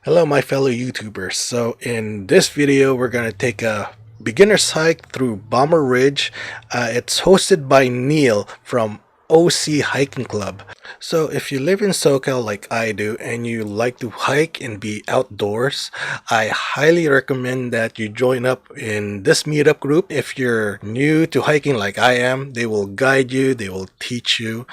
Hello my fellow YouTubers. So in this video we're going to take a beginner's hike through Bommer Ridge. It's hosted by Neil from OC Hiking Club. So if you live in SoCal like I do and you like to hike and be outdoors, I highly recommend that you join up in this meetup group. If you're new to hiking like I am, they will guide you, they will teach you,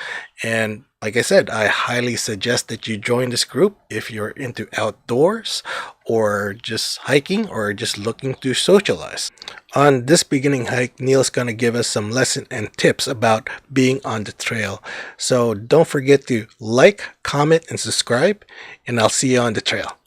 and like I said, I highly suggest that you join this group if you're into outdoors or just hiking or just looking to socialize. On this beginning hike, Neil's going to give us some lessons and tips about being on the trail. So don't forget to like, comment, and subscribe, and I'll see you on the trail.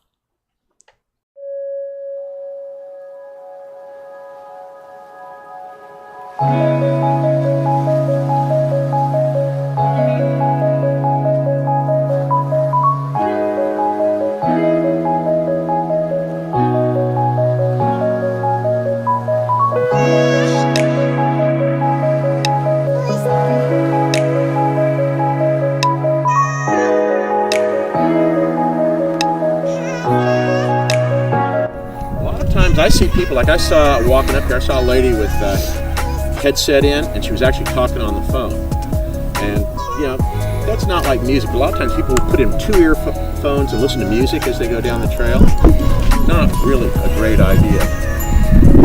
I see people, like I saw walking up here, I saw a lady with a headset in, and she was actually talking on the phone. And, you know, that's not like music. A lot of times people put in two earphones and listen to music as they go down the trail. Not really a great idea,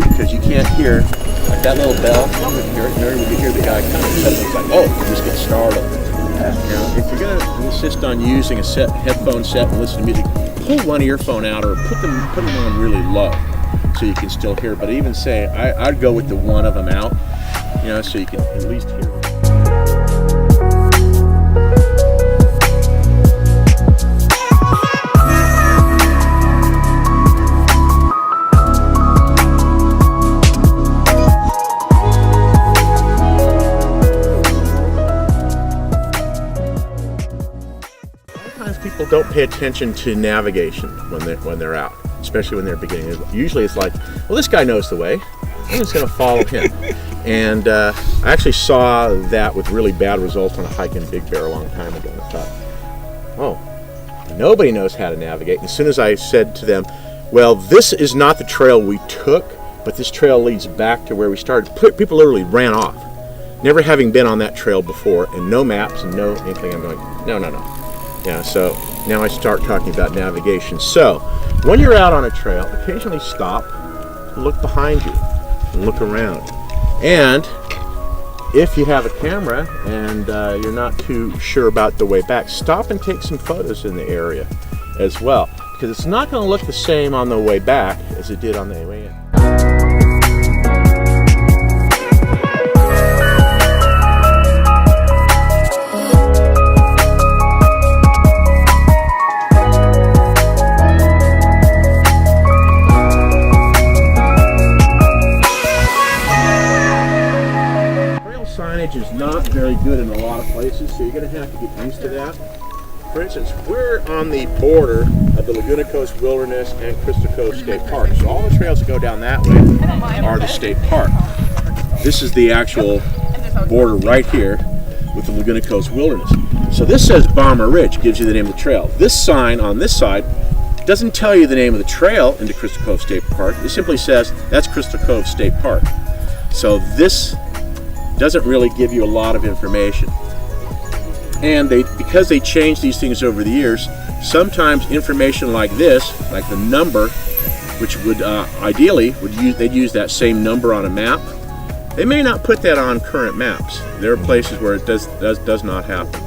because you can't hear, like that little bell, you hear the guy coming, suddenly it's like, oh, you just get startled. You know, if you're going to insist on using a headphone set and listen to music, pull one earphone out or put them on really low, so you can still hear. But even say, I'd go with the one of them out, you know, so you can at least hear them. Sometimes people don't pay attention to navigation when they're out, especially when they're beginning. Usually it's like, well, this guy knows the way, I'm just going to follow him. And I actually saw that with really bad results on a hike in Big Bear a long time ago. I thought, oh, nobody knows how to navigate. And as soon as I said to them, well, this is not the trail we took, but this trail leads back to where we started, people literally ran off, never having been on that trail before, and no maps and no inkling. I'm going, no. Yeah, so now I start talking about navigation. So when you're out on a trail, occasionally stop, look behind you, and look around. And if you have a camera and you're not too sure about the way back, stop and take some photos in the area as well, because it's not going to look the same on the way back as it did on the way in. Signage is not very good in a lot of places, so you're going to have to get used to that. For instance, we're on the border of the Laguna Coast Wilderness and Crystal Cove State Park, so all the trails that go down that way are the state park. This is the actual border right here with the Laguna Coast Wilderness. So this says Bommer Ridge, gives you the name of the trail. This sign on this side doesn't tell you the name of the trail into Crystal Cove State Park. It simply says that's Crystal Cove State Park. So this doesn't really give you a lot of information. And because they changed these things over the years, sometimes information like this, like the number, which would ideally they'd use that same number on a map, they may not put that on current maps. There are places where it does not happen.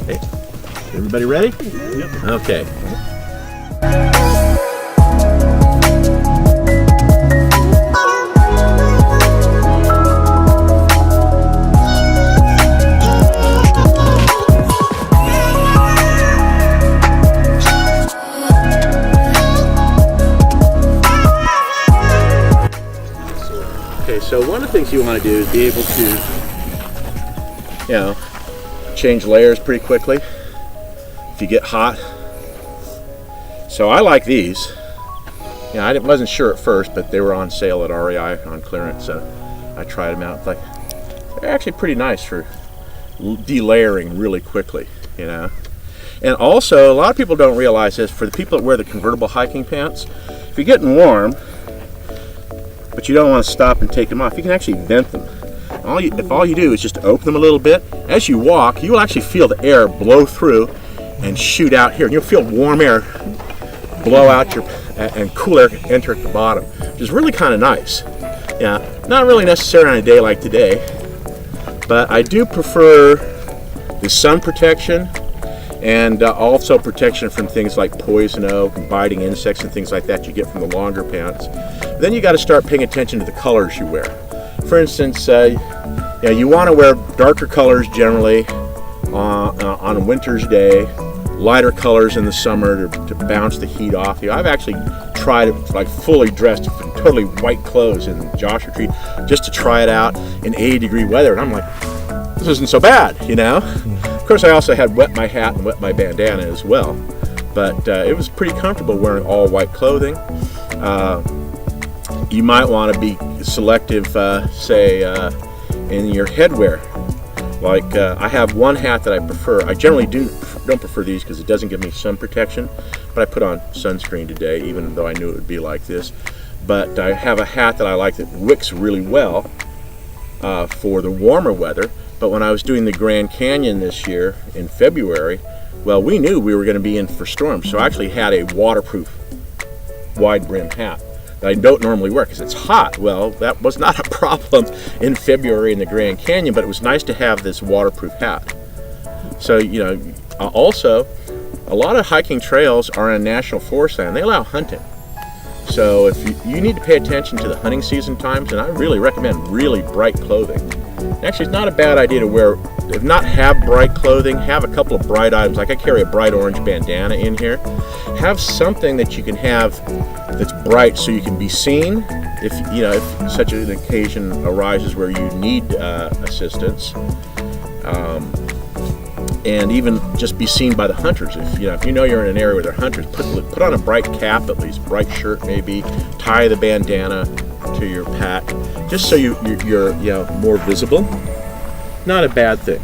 Okay. Everybody ready? Yep. Okay. So one of the things you want to do is be able to, you know, change layers pretty quickly if you get hot. So I like these. You know, I wasn't sure at first, but they were on sale at REI on clearance, so I tried them out. Like, they're actually pretty nice for delayering really quickly, you know. And also, a lot of people don't realize this, for the people that wear the convertible hiking pants, if you're getting warm, but you don't want to stop and take them off, you can actually vent them. If all you do is just open them a little bit, as you walk, you will actually feel the air blow through and shoot out here. And you'll feel warm air blow out and cool air enter at the bottom, which is really kind of nice. Yeah, not really necessary on a day like today, but I do prefer the sun protection and also protection from things like poison oak and biting insects and things like that you get from the longer pants. Then you got to start paying attention to the colors you wear. For instance, you want to wear darker colors generally on a winter's day, lighter colors in the summer to bounce the heat off you. I've actually tried it like fully dressed in totally white clothes in Joshua Tree just to try it out in 80-degree weather, and I'm like, this isn't so bad, you know? Of course, I also had wet my hat and wet my bandana as well, but it was pretty comfortable wearing all white clothing. You might want to be selective, in your headwear. Like I have one hat that I prefer. I generally don't prefer these because it doesn't give me sun protection, but I put on sunscreen today, even though I knew it would be like this. But I have a hat that I like that wicks really well for the warmer weather. But when I was doing the Grand Canyon this year in February, well, we knew we were going to be in for storms, so I actually had a waterproof wide brim hat that I don't normally wear because it's hot. Well, that was not a problem in February in the Grand Canyon, but it was nice to have this waterproof hat. So, you know, also, a lot of hiking trails are in national forest land. They allow hunting. So if you need to pay attention to the hunting season times, and I really recommend really bright clothing. Actually, it's not a bad idea to wear, if not have bright clothing, have a couple of bright items. Like I carry a bright orange bandana in here. Have something that you can have that's bright so you can be seen if such an occasion arises where you need assistance. And even just be seen by the hunters. If you know you're in an area where there are hunters, put on a bright cap, at least bright shirt maybe. Tie the bandana to your pack, just so you're more visible. Not a bad thing.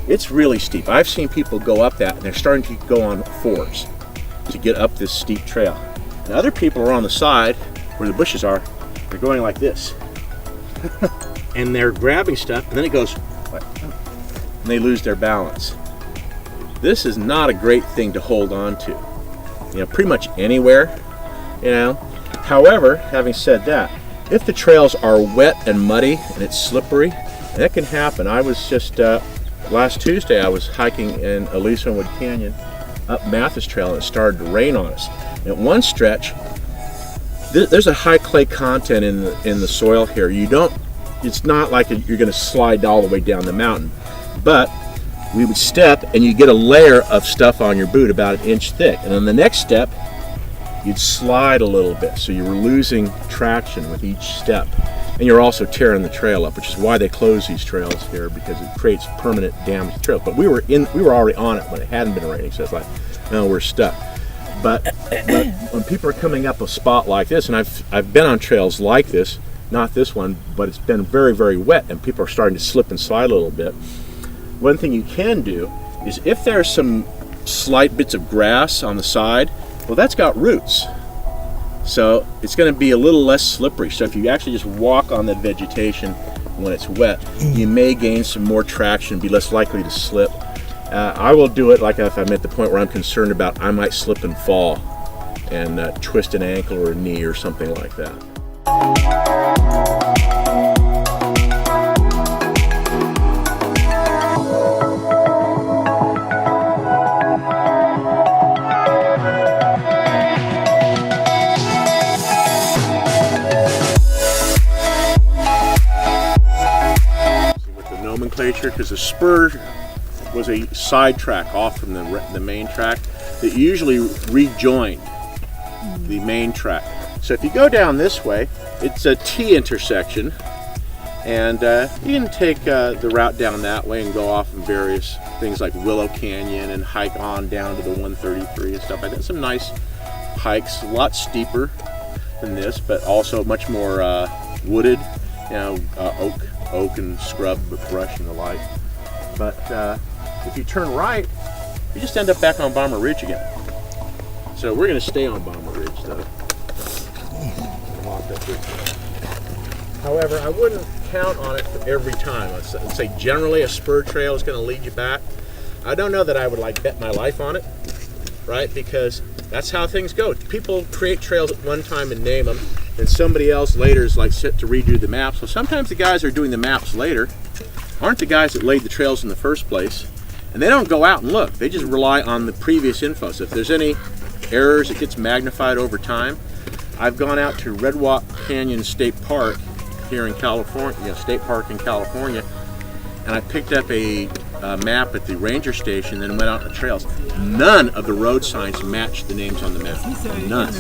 It's really steep. I've seen people go up that and they're starting to go on fours to get up this steep trail. And other people are on the side where the bushes are, they're going like this. And they're grabbing stuff and then it goes, and they lose their balance. This is not a great thing to hold on to. Pretty much anywhere, However, having said that, if the trails are wet and muddy and it's slippery, and that can happen. I was just, last Tuesday I was hiking in Wood Canyon up Mathis Trail and it started to rain on us. And at one stretch, there's a high clay content in the soil here. It's not like you're going to slide all the way down the mountain, but we would step and you get a layer of stuff on your boot about 1 inch thick. And then the next step, you'd slide a little bit. So you were losing traction with each step. And you're also tearing the trail up, which is why they close these trails here, because it creates permanent damage to the trail. But we were already on it when it hadn't been raining, so it's like, no, we're stuck. But when people are coming up a spot like this, and I've been on trails like this, not this one, but it's been very, very wet, and people are starting to slip and slide a little bit. One thing you can do is if there's some slight bits of grass on the side, well, that's got roots. So it's going to be a little less slippery. So if you actually just walk on the vegetation when it's wet, you may gain some more traction, be less likely to slip. I will do it like if I'm at the point where I'm concerned about I might slip and fall and twist an ankle or a knee or something like that. Because the spur was a side track off from the main track that usually rejoined the main track. So if you go down this way, It's a T intersection, and you can take the route down that way and go off in various things like Willow Canyon and hike on down to the 133 and stuff like that. Some nice hikes, a lot steeper than this, but also much more wooded, you know, oak and scrub with brush and the like. But if you turn right, you just end up back on Bommer Ridge again. So we're going to stay on Bommer Ridge, though. However, I wouldn't count on it for every time. Let's say generally a spur trail is going to lead you back. I don't know that I would like bet my life on it, right? Because that's how things go. People create trails at one time and name them, and somebody else later is like set to redo the maps. So sometimes the guys who are doing the maps later aren't the guys that laid the trails in the first place, and they don't go out and look. They just rely on the previous info. So if there's any errors, it gets magnified over time. I've gone out to Red Rock Canyon State Park here in California, State Park in California, and I picked up a map at the ranger station, then went out on the trails. None of the road signs matched the names on the map. None.